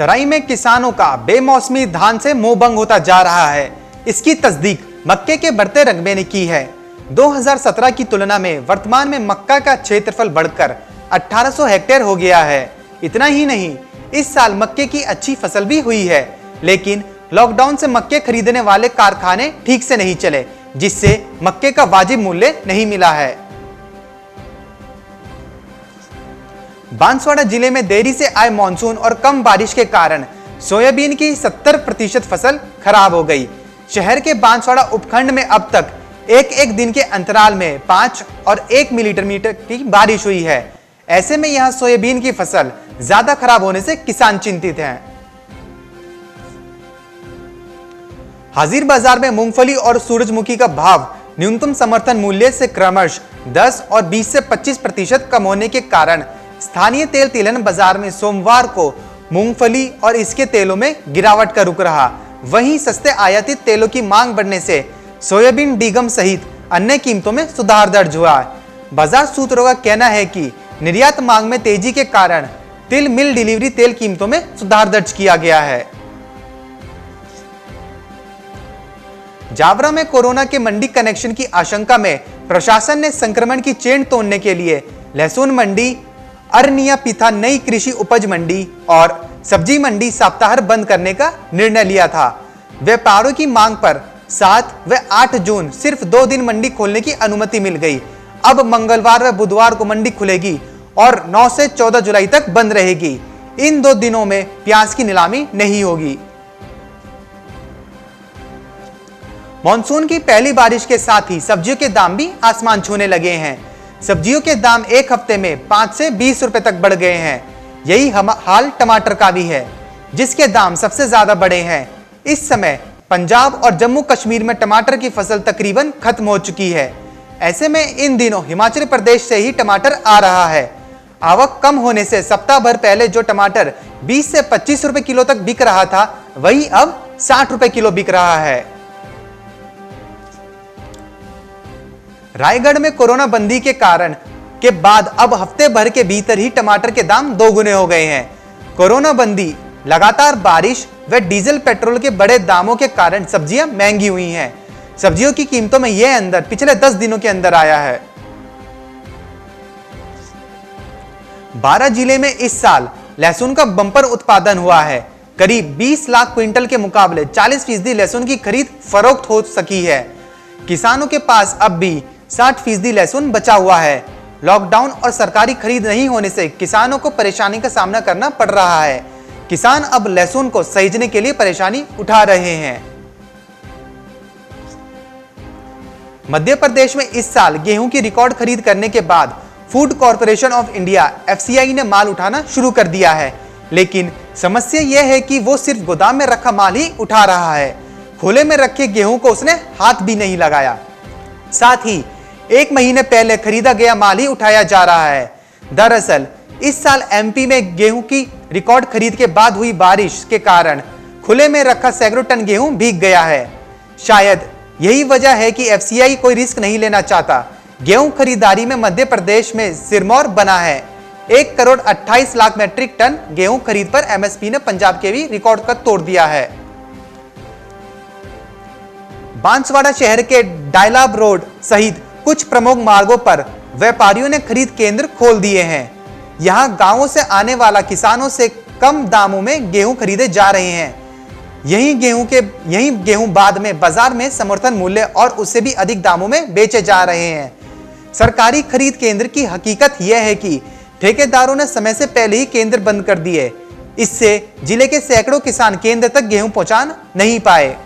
तराई में किसानों का बेमौसमी धान से मुंह बंग होता जा रहा है। इसकी तस्दीक मक्के के बढ़ते रकबे ने की है। 2017 की तुलना में वर्तमान में मक्का का क्षेत्रफल बढ़कर 1800 हेक्टेयर हो गया है। इतना ही नहीं, इस साल मक्के की अच्छी फसल भी हुई है, लेकिन लॉकडाउन से मक्के खरीदने वाले कारखाने ठीक से नहीं चले, जिससे मक्के का वाजिब मूल्य नहीं मिला है। बांसवाड़ा जिले में देरी से आए मानसून और कम बारिश के कारण सोयाबीन की 70% फसल खराब हो गई। शहर के बांसवाड़ा उपखंड में अब तक एक दिन के अंतराल में 5 और 1 मिलीमीटर की बारिश हुई है। ऐसे में यहां सोयाबीन की फसल ज्यादा खराब होने से किसान चिंतित हैं। हाजिर बाजार में मूंगफली और सूरजमुखी का भाव न्यूनतम समर्थन मूल्य से क्रमश 10 और 20 से 25% कम होने के कारण स्थानीय तेल तिलहन बाजार में सोमवार को मूंगफली और इसके तेलों में गिरावट का रुख रहा। वहीं सस्ते आयातित तेलों की मांग बढ़ने से सोयाबीन डीगम सहित अन्य कीमतों में सुधार दर्ज हुआ। बाजार सूत्रों का कहना है कि निर्यात मांग में तेजी के कारण तिल मिल डिलीवरी तेल कीमतों में सुधार दर्ज किया गया है। जावरा में कोरोना के मंडी कनेक्शन की आशंका में प्रशासन ने संक्रमण की चेन तोड़ने के लिए लहसुन मंडी, अरनिया पिथा नई कृषि उपज मंडी और सब्जी मंडी सप्ताहर बंद करने का निर्णय लिया था। व्यापारियों की मांग पर 7 व 8 जून सिर्फ 2 दिन मंडी खोलने की अनुमति मिल गई। अब मंगलवार व बुधवार को मंडी खुलेगी और 9 से 14 जुलाई तक बंद रहेगी। इन 2 दिनों में प्याज की नीलामी नहीं होगी। मॉनसून की पहली बारिश के साथ ही सब्जियों के दाम भी आसमान छूने लगे हैं। सब्जियों के दाम एक हफ्ते में 5 से 20 रुपए तक बढ़ गए हैं। यही हाल टमाटर का भी है, जिसके दाम सबसे ज्यादा बढ़े हैं। इस समय पंजाब और जम्मू कश्मीर में टमाटर की फसल तकरीबन खत्म हो चुकी है। ऐसे में इन दिनों हिमाचल प्रदेश से ही टमाटर आ रहा है। आवक कम होने से सप्ताह भर पहले जो टमाटर 20 से 25 रुपए किलो तक बिक रहा था, वही अब 60 रुपए किलो बिक रहा है। रायगढ़ में कोरोना बंदी के कारण के बाद अब हफ्ते भर के भीतर ही टमाटर के दाम 2 गुने हो गए हैं। कोरोना बंदी, लगातार बारिश व डीजल पेट्रोल के बड़े दामों के कारण सब्जियां महंगी हुई हैं। सब्जियों की कीमतों में यह अंदर पिछले 10 दिनों के अंदर आया है। 12 जिले में इस साल लहसुन का बंपर उत्पादन हुआ है। करीब 20 लाख क्विंटल के मुकाबले 40% लहसुन की खरीद फरोख्त हो सकी है। किसानों के पास अब भी 60% लहसुन बचा हुआ है। लॉकडाउन और सरकारी खरीद नहीं होने से किसानों को परेशानी का सामना करना पड़ रहा है। किसान अब लहसुन को सहेजने के लिए परेशानी उठा रहे हैं। मध्य प्रदेश में इस साल गेहूं की रिकॉर्ड खरीद करने के बाद food corporation of India (FCI) ने माल उठाना शुरू कर दिया है, लेकिन समस्या यह है कि वो सिर्फ गोदाम में रखा माल ही उठा रहा है। खुले में रखे गेहूं को उसने हाथ भी नहीं लगाया। साथ ही 1 महीने पहले खरीदा गया माल ही उठाया जा रहा है। दरअसल इस साल MP में गेहूं की रिकॉर्ड खरीद के बाद हुई बारिश के कारण खुले में रखा सैकड़ों टन गेहूं भीग गया है। शायद यही वजह है कि FCI कोई रिस्क नहीं लेना चाहता। गेहूं खरीदारी में मध्य प्रदेश में सिरमौर बना है। 1 करोड़ 28 लाख मीट्रिक टन गेहूं खरीद पर MSP ने पंजाब के भी रिकॉर्ड का तोड़ दिया है। बांसवाड़ा शहर के डायलाब रोड सहित कुछ प्रमुख मार्गों पर व्यापारियों ने खरीद केंद्र खोल दिए हैं। यहां गांवों से आने वाला किसानों से कम दामों में गेहूं खरीदे जा रहे हैं। यही गेहूं बाद में बाजार में समर्थन मूल्य और उससे भी अधिक दामों में बेचे जा रहे हैं। सरकारी खरीद केंद्र की हकीकत यह है कि ठेकेदारों ने समय से पहले ही केंद्र बंद कर दिए। इससे जिले के सैकड़ों किसान केंद्र तक गेहूं पहुंचा नहीं पाए।